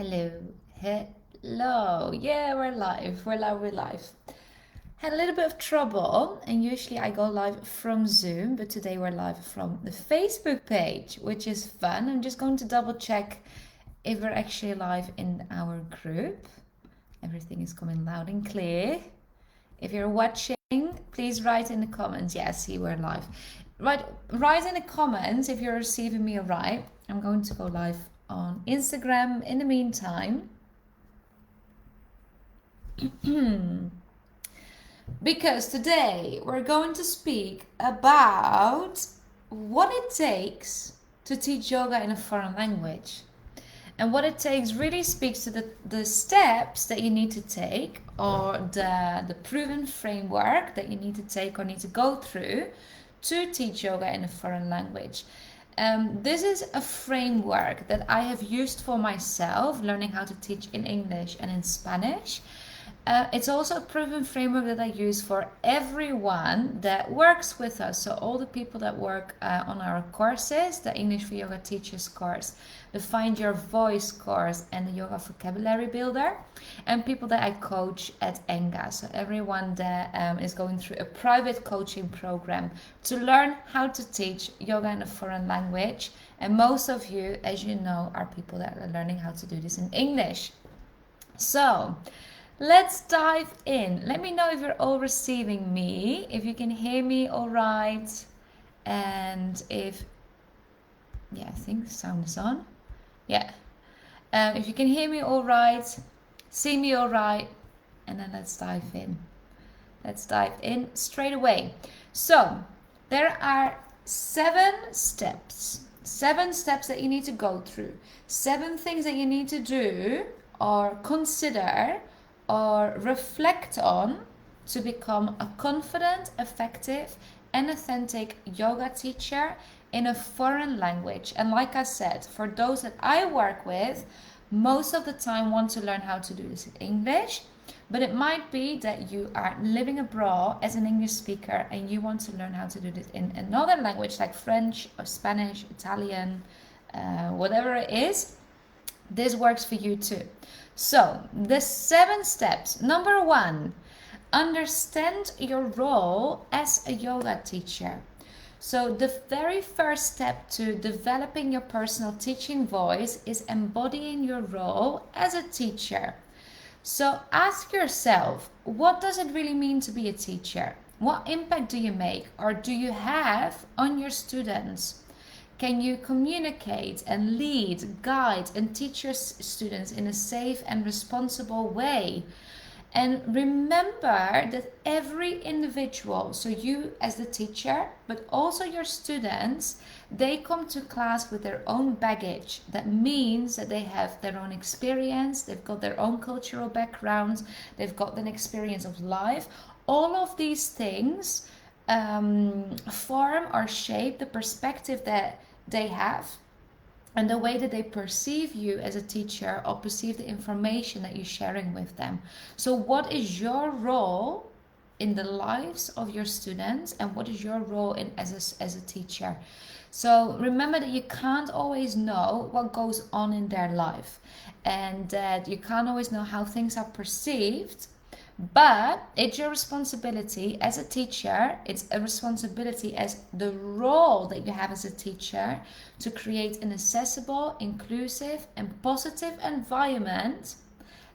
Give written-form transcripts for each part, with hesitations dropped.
Hello, hello. Yeah, we're live. We're live. Had a little bit of trouble, and usually I go live from Zoom, but today we're live from the Facebook page, which is fun. I'm just going to double check if we're actually live in our group. Everything is coming loud and clear. If you're watching, please write in the comments. Yeah, see, we're live. Write in the comments if you're receiving me all right. I'm going to go live on Instagram in the meantime. Because today we're going to speak about what it takes to teach yoga in a foreign language. And what it takes really speaks to the steps that you need to take, or the proven framework that you need to take or need to go through to teach yoga in a foreign language. This is a framework that I have used for myself, learning how to teach in English and in Spanish. It's also a proven framework that I use for everyone that works with us. So all the people that work on our courses, the English for Yoga Teachers course, the Find Your Voice course, and the Yoga Vocabulary Builder, and people that I coach at Enga. So everyone that is going through a private coaching program to learn how to teach yoga in a foreign language. And most of you, as you know, are people that are learning how to do this in English. So let's dive in. Let me know if you're all receiving me, if you can hear me all right, and if, yeah, I think the sound is on. Yeah. If you can hear me all right, see me all right, and then let's dive in. Let's dive in straight away. So there are 7 steps. 7 steps that you need to go through. 7 things that you need to do or consider or reflect on to become a confident, effective, and authentic yoga teacher in a foreign language. And like I said, for those that I work with, most of the time want to learn how to do this in English, but it might be that you are living abroad as an English speaker and you want to learn how to do this in another language like French or Spanish, Italian, whatever it is. This works for you too. So the 7 steps. Number 1, understand your role as a yoga teacher. So the very first step to developing your personal teaching voice is embodying your role as a teacher. So ask yourself, what does it really mean to be a teacher? What impact do you make or do you have on your students? Can you communicate and lead, guide, and teach your students in a safe and responsible way? And remember that every individual, so you as the teacher, but also your students, they come to class with their own baggage. That means that they have their own experience, they've got their own cultural background, they've got an experience of life. All of these things form or shape the perspective that they have and the way that they perceive you as a teacher or perceive the information that you're sharing with them. So what is your role in the lives of your students, and what is your role as a teacher? So remember that you can't always know what goes on in their life, and that you can't always know how things are perceived. But it's your responsibility as a teacher, it's a responsibility as the role that you have as a teacher to create an accessible, inclusive, and positive environment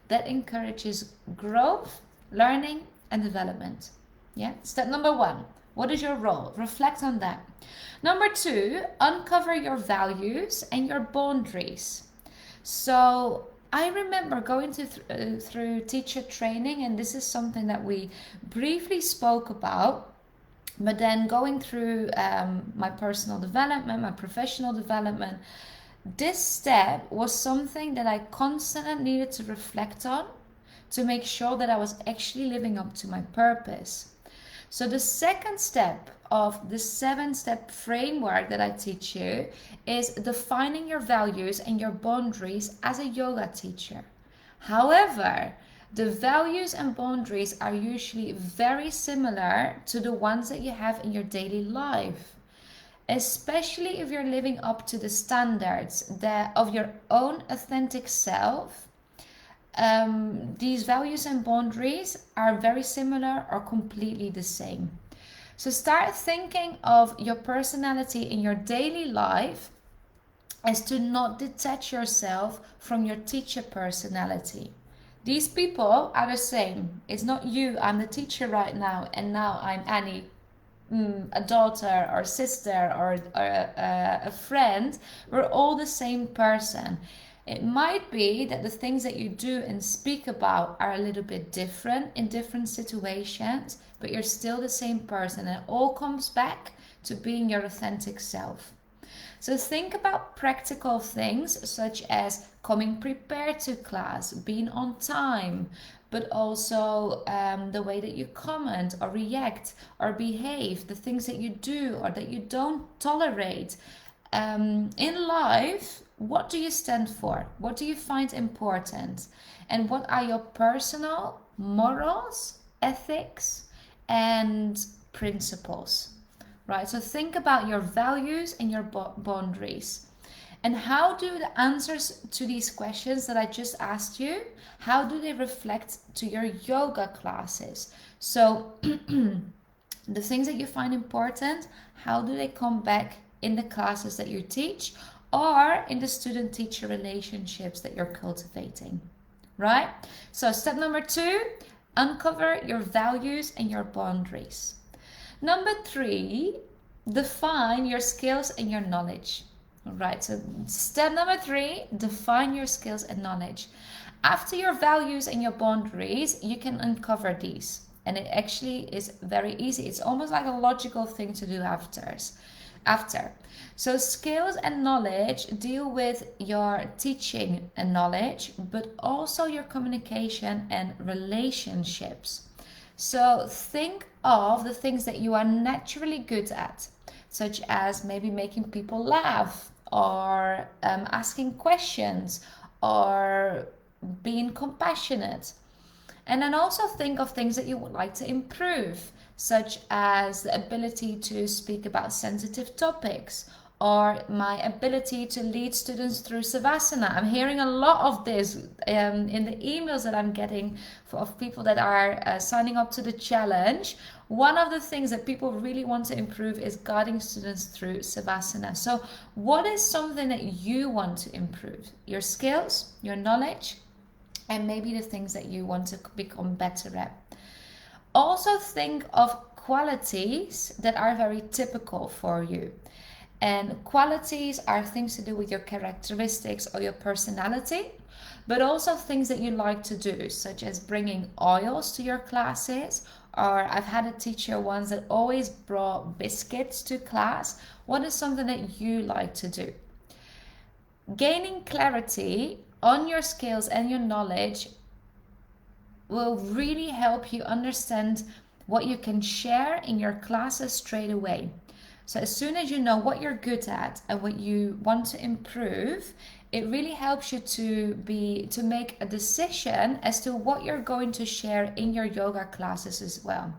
that encourages growth, learning, and development. Yeah, step number 1. What is your role? Reflect on that. Number 2, uncover your values and your boundaries. So I remember going through teacher training, and this is something that we briefly spoke about, but then going through my personal development, my professional development, this step was something that I constantly needed to reflect on to make sure that I was actually living up to my purpose. So the second step of the 7-step framework that I teach you is defining your values and your boundaries as a yoga teacher. However, the values and boundaries are usually very similar to the ones that you have in your daily life. especially if you're living up to the standards that of your own authentic self. These values and boundaries are very similar or completely the same. So start thinking of your personality in your daily life as to not detach yourself from your teacher personality. These people are the same. It's not you, I'm the teacher right now, and now I'm Annie, a daughter or sister or a friend. We're all the same person. It might be that the things that you do and speak about are a little bit different in different situations, but you're still the same person, and it all comes back to being your authentic self. So think about practical things such as coming prepared to class, being on time, but also the way that you comment or react or behave, the things that you do or that you don't tolerate. In life, what do you stand for? What do you find important? And what are your personal morals, ethics, and principles? Right? So think about your values and your boundaries. And how do the answers to these questions that I just asked you, how do they reflect to your yoga classes? So the things that you find important, how do they come back in the classes that you teach or in the student-teacher relationships that you're cultivating, right? So step number 2, uncover your values and your boundaries. Number 3, define your skills and your knowledge. All right, so step number 3, define your skills and knowledge. After your values and your boundaries, you can uncover these. And it actually is very easy. It's almost like a logical thing to do after. So skills and knowledge deal with your teaching and knowledge, but also your communication and relationships. So think of the things that you are naturally good at, such as maybe making people laugh or asking questions or being compassionate. And then also think of things that you would like to improve, such as the ability to speak about sensitive topics or my ability to lead students through Savasana. I'm hearing a lot of this in the emails that I'm getting of people that are signing up to the challenge. One of the things that people really want to improve is guiding students through Savasana. So what is something that you want to improve? Your skills, your knowledge, and maybe the things that you want to become better at. Also think of qualities that are very typical for you. And qualities are things to do with your characteristics or your personality, but also things that you like to do, such as bringing oils to your classes. Or I've had a teacher once that always brought biscuits to class. What is something that you like to do? Gaining clarity on your skills and your knowledge will really help you understand what you can share in your classes straight away. So as soon as you know what you're good at and what you want to improve, it really helps you to make a decision as to what you're going to share in your yoga classes as well.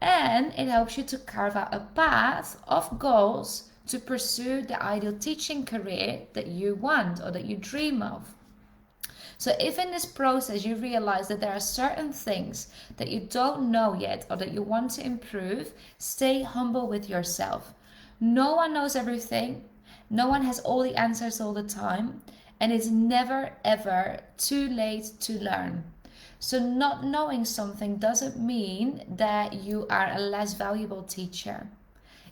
And it helps you to carve out a path of goals to pursue the ideal teaching career that you want or that you dream of. So if in this process you realize that there are certain things that you don't know yet or that you want to improve, stay humble with yourself. No one knows everything. No one has all the answers all the time. And it's never ever too late to learn. So not knowing something doesn't mean that you are a less valuable teacher.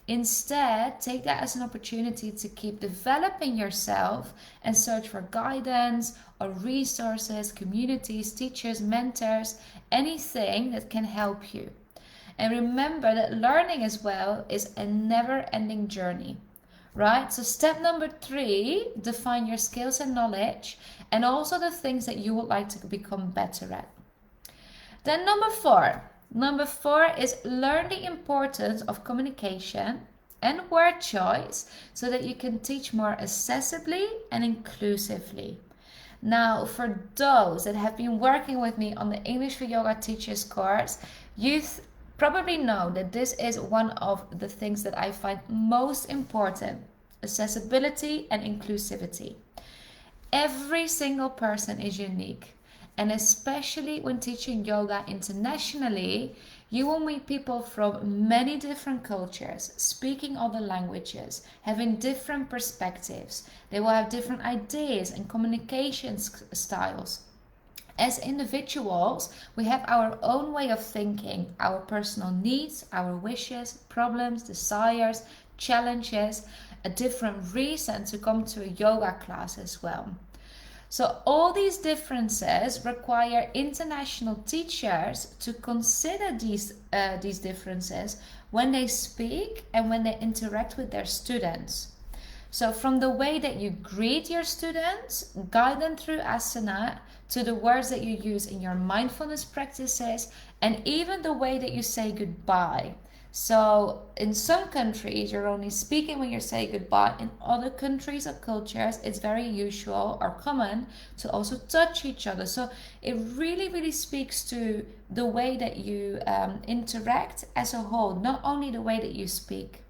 Instead, take that as an opportunity to keep developing yourself and search for guidance or resources, communities, teachers, mentors, anything that can help you. And remember that learning as well is a never-ending journey, right? So step number 3, define your skills and knowledge and also the things that you would like to become better at. Then number 4. Number 4 is learn the importance of communication and word choice so that you can teach more accessibly and inclusively. Now, for those that have been working with me on the English for Yoga Teachers course, you probably know that this is one of the things that I find most important: accessibility and inclusivity. Every single person is unique. And especially when teaching yoga internationally, you will meet people from many different cultures, speaking other languages, having different perspectives. They will have different ideas and communication styles. As individuals, we have our own way of thinking, our personal needs, our wishes, problems, desires, challenges, a different reason to come to a yoga class as well. So all these differences require international teachers to consider these differences when they speak and when they interact with their students. So from the way that you greet your students, guide them through asana, to the words that you use in your mindfulness practices, and even the way that you say goodbye. So in some countries, you're only speaking when you say goodbye. In other countries or cultures, it's very usual or common to also touch each other. So it really, really speaks to the way that you interact as a whole, not only the way that you speak.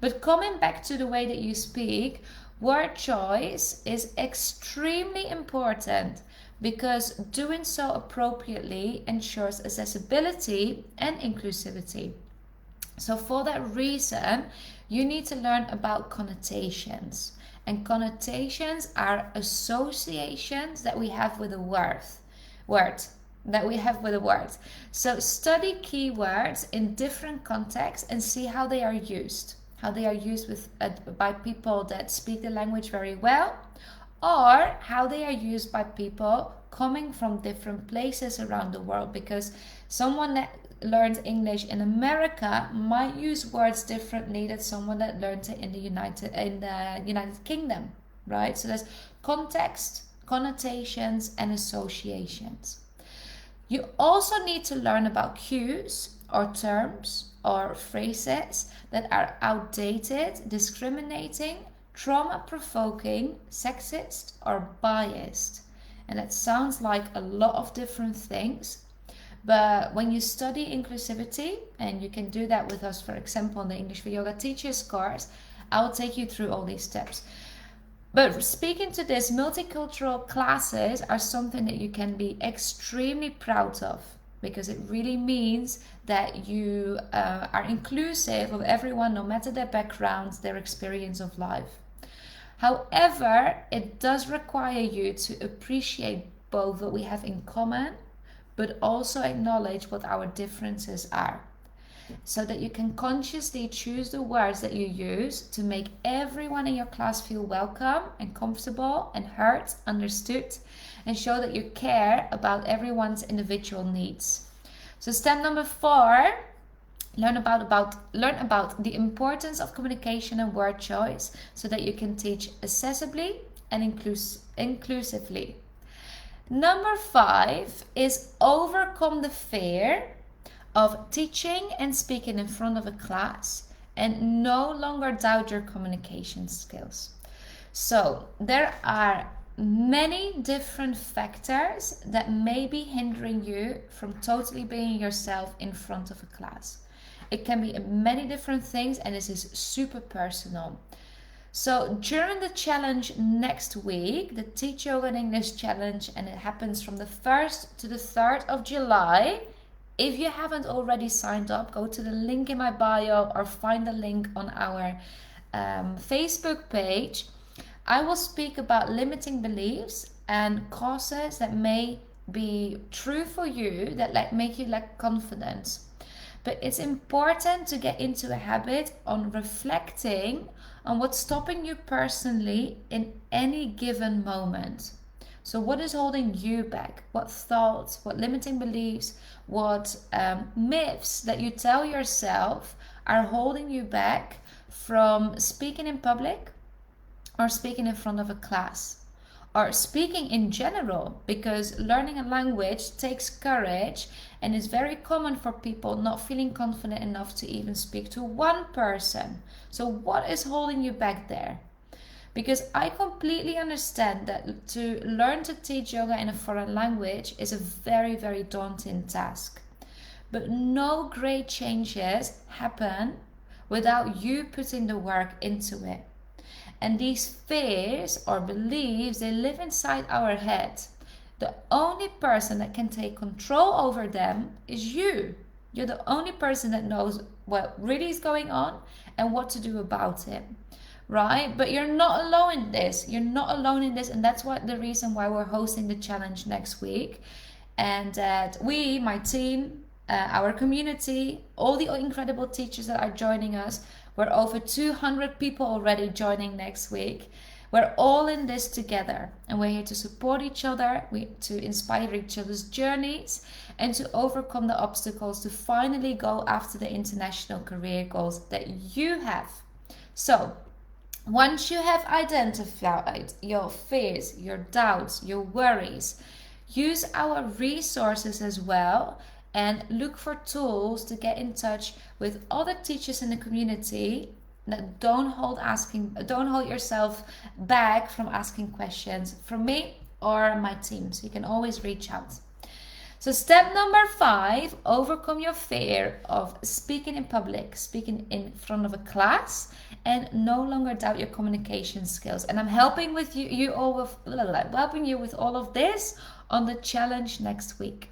But coming back to the way that you speak, word choice is extremely important, because doing so appropriately ensures accessibility and inclusivity. So for that reason, you need to learn about connotations. And connotations are associations that we have with a word that we have with a word. So study keywords in different contexts and see how they are used. How they are used by people that speak the language very well, or how they are used by people coming from different places around the world, because someone that learned English in America might use words differently than someone that learned it in the United Kingdom, right? So there's context, connotations, and associations. You also need to learn about cues or terms or phrases that are outdated, discriminating, trauma-provoking, sexist, or biased. And that sounds like a lot of different things. But when you study inclusivity, and you can do that with us, for example, in the English for Yoga Teachers course, I'll take you through all these steps. But speaking to this, multicultural classes are something that you can be extremely proud of, because it really means that you are inclusive of everyone, no matter their backgrounds, their experience of life. However, it does require you to appreciate both what we have in common, but also acknowledge what our differences are, so that you can consciously choose the words that you use to make everyone in your class feel welcome and comfortable and heard, understood, and show that you care about everyone's individual needs. So step number 4, learn about the importance of communication and word choice, so that you can teach accessibly and inclusively. Number 5 is overcome the fear of teaching and speaking in front of a class and no longer doubt your communication skills. So there are many different factors that may be hindering you from totally being yourself in front of a class. It can be many different things, and this is super personal. So during the challenge next week, the Teach Yoga in English challenge, and it happens from the 1st to the 3rd of July. If you haven't already signed up, go to the link in my bio or find the link on our Facebook page. I will speak about limiting beliefs and causes that may be true for you that make you lack confidence. But it's important to get into a habit on reflecting on what's stopping you personally in any given moment. So what is holding you back? What thoughts, what limiting beliefs, what myths that you tell yourself are holding you back from speaking in public, or speaking in front of a class, or speaking in general, because learning a language takes courage, and is very common for people not feeling confident enough to even speak to one person. So what is holding you back there? Because I completely understand that to learn to teach yoga in a foreign language is a very, very daunting task. but no great changes happen without you putting the work into it. And these fears or beliefs, they live inside our head. The only person that can take control over them is you. You're the only person that knows what really is going on and what to do about it, right? But you're not alone in this. You're not alone in this, and that's what the reason why we're hosting the challenge next week. And that we, my team, our community, all the incredible teachers that are joining us, we're over 200 people already joining next week. We're all in this together, and we're here to support each other, to inspire each other's journeys, and to overcome the obstacles to finally go after the international career goals that you have. So, once you have identified your fears, your doubts, your worries, use our resources as well, and look for tools to get in touch with other teachers in the community that don't hold yourself back from asking questions from me or my team. So you can always reach out. So step number 5, overcome your fear of speaking in public, speaking in front of a class, and no longer doubt your communication skills. And I'm helping with helping you with all of this on the challenge next week.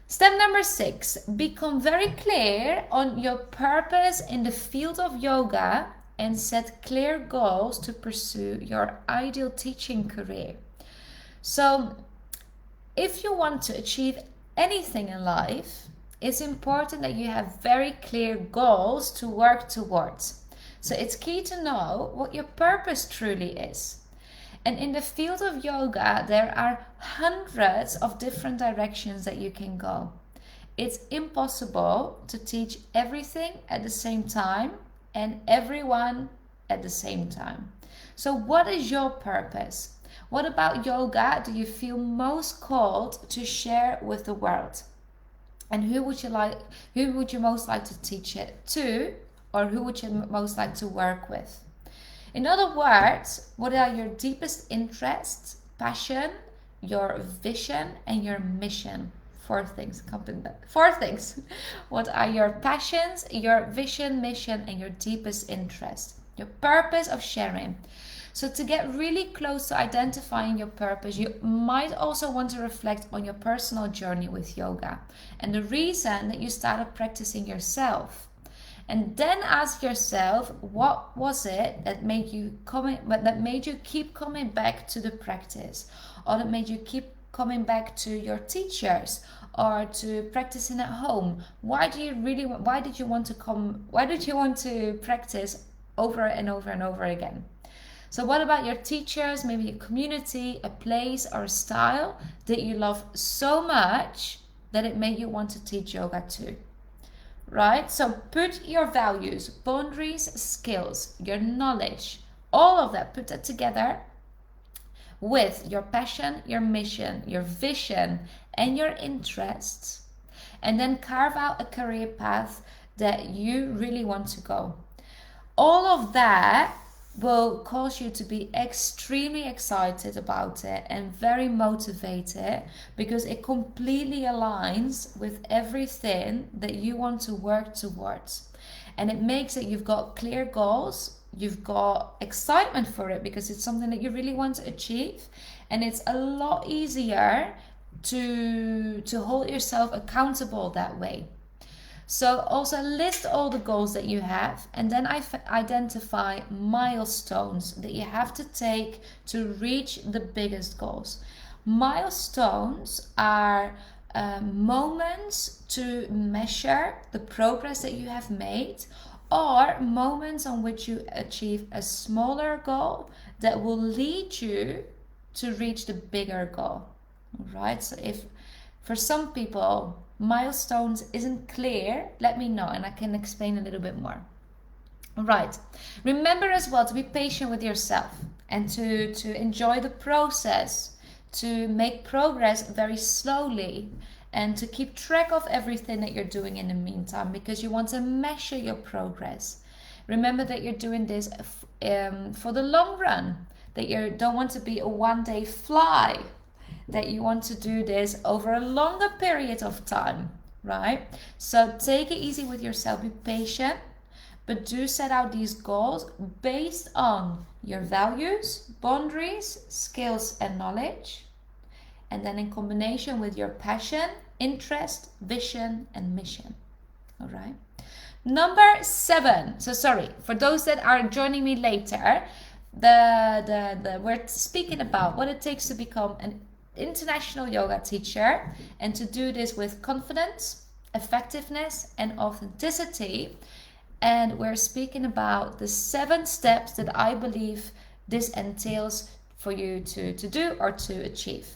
Step number 6, become very clear on your purpose in the field of yoga and set clear goals to pursue your ideal teaching career. So, if you want to achieve anything in life, it's important that you have very clear goals to work towards. So it's key to know what your purpose truly is. And in the field of yoga, there are hundreds of different directions that you can go. It's impossible to teach everything at the same time and everyone at the same time. So what is your purpose? What about yoga do you feel most called to share with the world? And who would you most like to teach it to, or who would you most like to work with? In other words, what are your deepest interests, passion, your vision, and your mission? 4 things. 4 things. What are your passions, your vision, mission, and your deepest interest? Your purpose of sharing. So to get really close to identifying your purpose, you might also want to reflect on your personal journey with yoga and the reason that you started practicing yourself. And then ask yourself, what was it that made you keep coming back to the practice, or that made you keep coming back to your teachers, or to practicing at home? Why did you want to practice over and over and over again? So what about your teachers, maybe a community, a place, or a style that you love so much that it made you want to teach yoga too? Right? So put your values, boundaries, skills, your knowledge, all of that, put that together with your passion, your mission, your vision, and your interests, and then carve out a career path that you really want to go. All of that will cause you to be extremely excited about it and very motivated, because it completely aligns with everything that you want to work towards. And it makes it, you've got clear goals, you've got excitement for it because it's something that you really want to achieve, and it's a lot easier to hold yourself accountable that way. So also list all the goals that you have, and then identify milestones that you have to take to reach the biggest goals. Milestones are moments to measure the progress that you have made, or moments on which you achieve a smaller goal that will lead you to reach the bigger goal. Right? So if for some people milestones isn't clear, let me know and I can explain a little bit more. Right. Remember as well to be patient with yourself and to enjoy the process, to make progress very slowly, and to keep track of everything that you're doing in the meantime, because you want to measure your progress. Remember that you're doing this for the long run, that you don't want to be a one-day fly, that you want to do this over a longer period of time, right? So take it easy with yourself, be patient, but do set out these goals based on your values, boundaries, skills, and knowledge. And then in combination with your passion, interest, vision, and mission. All right. Number 7. So sorry, for those that are joining me later, we're speaking about what it takes to become an international yoga teacher and to do this with confidence, effectiveness, and authenticity. And we're speaking about the 7 steps that I believe this entails for you to do or to achieve.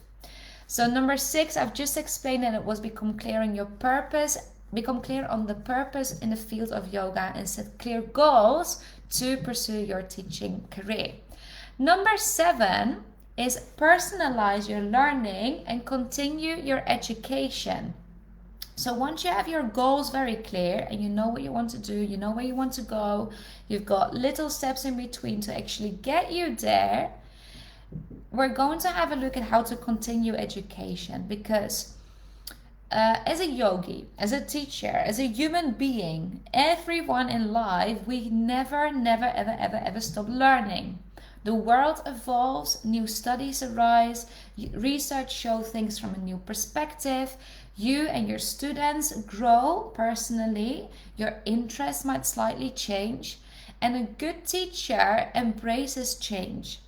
So number 6, I've just explained that it was become clear on your purpose, become clear on the purpose in the field of yoga, and set clear goals to pursue your teaching career. Number 7 is personalize your learning and continue your education. So once you have your goals very clear and you know what you want to do, you know where you want to go, you've got little steps in between to actually get you there, we're going to have a look at how to continue education, because as a yogi, as a teacher, as a human being, everyone in life, we never, ever stop learning. The world evolves, new studies arise, research shows things from a new perspective. You and your students grow personally, your interests might slightly change, and a good teacher embraces change.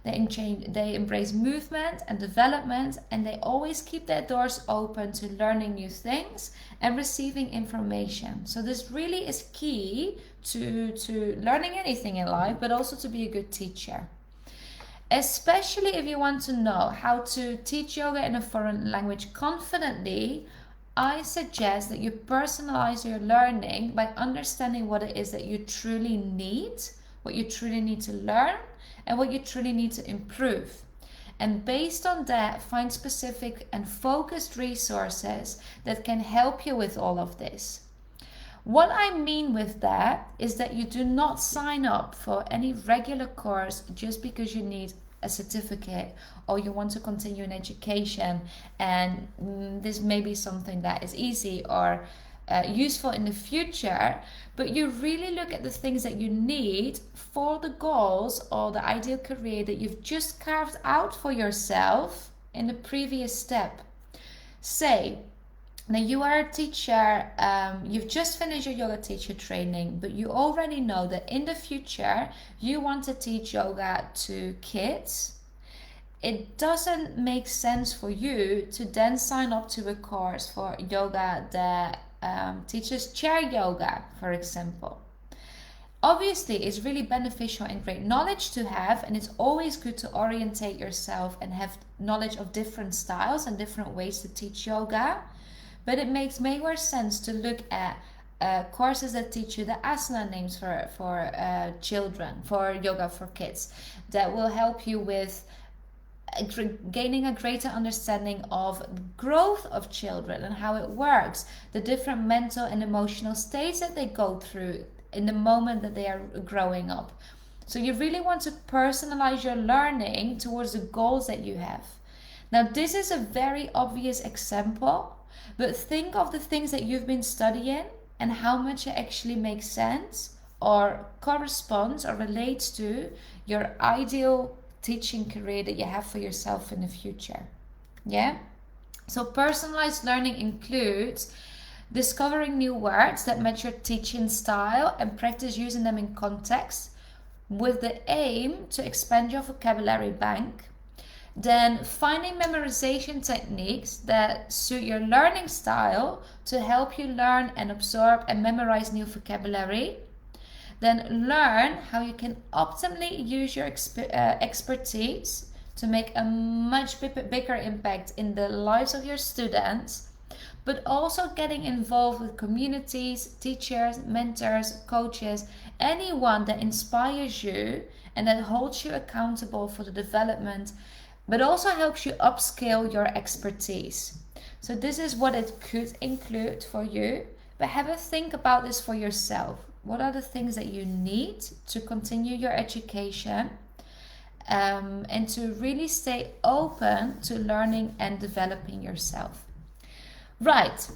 They embrace movement and development, and they always keep their doors open to learning new things and receiving information. So this really is key to learning anything in life, but also to be a good teacher. Especially if you want to know how to teach yoga in a foreign language confidently, I suggest that you personalize your learning by understanding what it is that you truly need, what you truly need to learn, and what you truly need to improve. And based on that, find specific and focused resources that can help you with all of this. What I mean with that is that you do not sign up for any regular course just because you need a certificate or you want to continue in education, and this may be something that is easy or useful in the future, but you really look at the things that you need for the goals or the ideal career that you've just carved out for yourself in the previous step. Say, now you are a teacher, you've just finished your yoga teacher training, but you already know that in the future you want to teach yoga to kids. It doesn't make sense for you to then sign up to a course for yoga that teaches chair yoga, for example. Obviously, it's really beneficial and great knowledge to have, and it's always good to orientate yourself and have knowledge of different styles and different ways to teach yoga. But it makes more sense to look at courses that teach you the asana names for children, for yoga for kids, that will help you with gaining a greater understanding of growth of children and how it works, the different mental and emotional states that they go through in the moment that they are growing up. So you really want to personalize your learning towards the goals that you have. Now, this is a very obvious example, but think of the things that you've been studying and how much it actually makes sense or corresponds or relates to your ideal teaching career that you have for yourself in the future. Yeah? So personalized learning includes discovering new words that match your teaching style and practice using them in context with the aim to expand your vocabulary bank. Then finding memorization techniques that suit your learning style to help you learn and absorb and memorize new vocabulary. Then learn how you can optimally use your expertise to make a much bigger impact in the lives of your students, but also getting involved with communities, teachers, mentors, coaches, anyone that inspires you and that holds you accountable for the development, but also helps you upscale your expertise. So this is what it could include for you, but have a think about this for yourself. What are the things that you need to continue your education and to really stay open to learning and developing yourself? Right.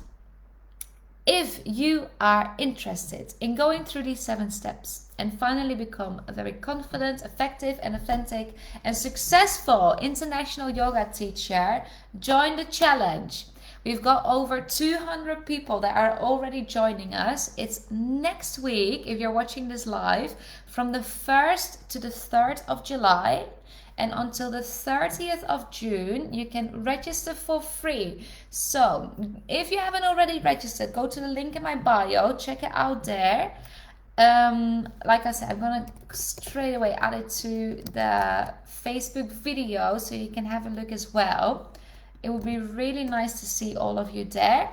If you are interested in going through these 7 steps and finally become a very confident, effective, and authentic and successful international yoga teacher, join the challenge. We've got over 200 people that are already joining us. It's next week, if you're watching this live, from the 1st to the 3rd of July. And until the 30th of June, you can register for free. So if you haven't already registered, go to the link in my bio, check it out there. Like I said, I'm gonna straight away add it to the Facebook video so you can have a look as well. It would be really nice to see all of you there.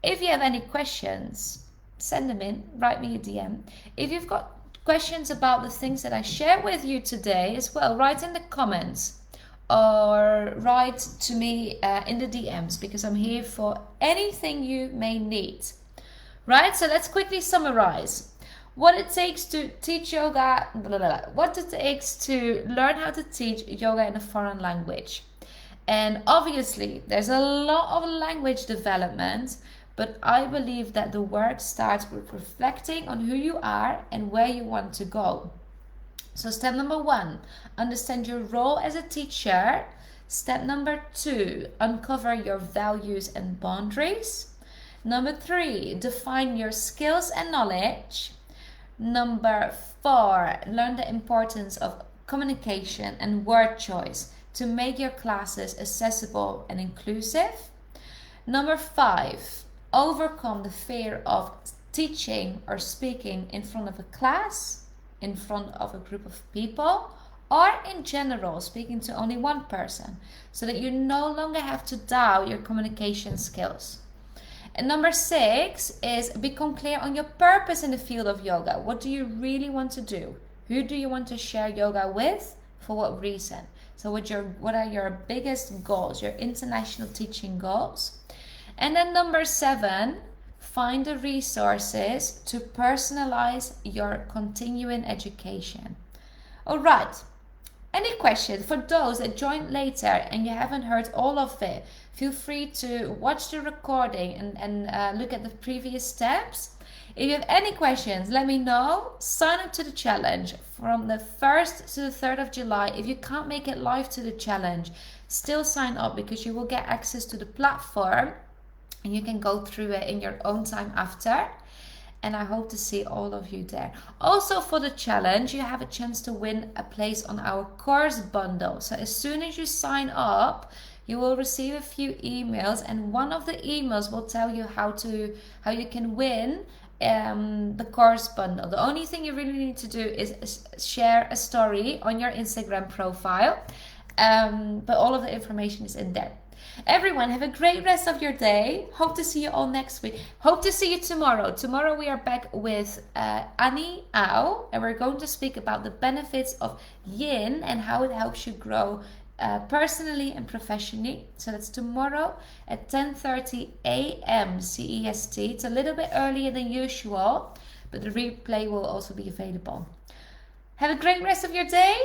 If you have any questions, send them in, write me a DM. If you've got questions about the things that I share with you today as well, write in the comments or write to me in the DMs, because I'm here for anything you may need. Right, so let's quickly summarize what it takes to teach yoga, what it takes to learn how to teach yoga in a foreign language. And obviously there's a lot of language development, but I believe that the work starts with reflecting on who you are and where you want to go. So step number 1, understand your role as a teacher. Step number 2, uncover your values and boundaries. Number 3, define your skills and knowledge. Number 4, learn the importance of communication and word choice to make your classes accessible and inclusive. Number 5, overcome the fear of teaching or speaking in front of a class, in front of a group of people, or in general speaking to only one person, so that you no longer have to doubt your communication skills. And number 6 is become clear on your purpose in the field of yoga. What do you really want to do? Who do you want to share yoga with? For what reason? So what are your biggest goals, your international teaching goals? And then number 7, find the resources to personalize your continuing education. All right. Any questions? For those that joined later and you haven't heard all of it, feel free to watch the recording and look at the previous steps. If you have any questions, let me know. Sign up to the challenge from the 1st to the 3rd of July. If you can't make it live to the challenge, still sign up, because you will get access to the platform and you can go through it in your own time after. And I hope to see all of you there. Also for the challenge, you have a chance to win a place on our course bundle. So as soon as you sign up, you will receive a few emails, and one of the emails will tell you how you can win the course bundle. The only thing you really need to do is share a story on your Instagram profile, but all of the information is in there. Everyone, have a great rest of your day. Hope to see you all next week. Hope to see you tomorrow. Tomorrow we are back with Annie Au, and we're going to speak about the benefits of yin and how it helps you grow personally and professionally. So that's tomorrow at 10:30 a.m. CEST. It's a little bit earlier than usual, but the replay will also be available. Have a great rest of your day,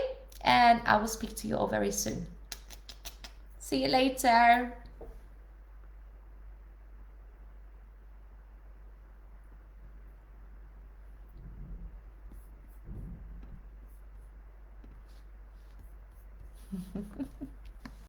and I will speak to you all very soon. See you later.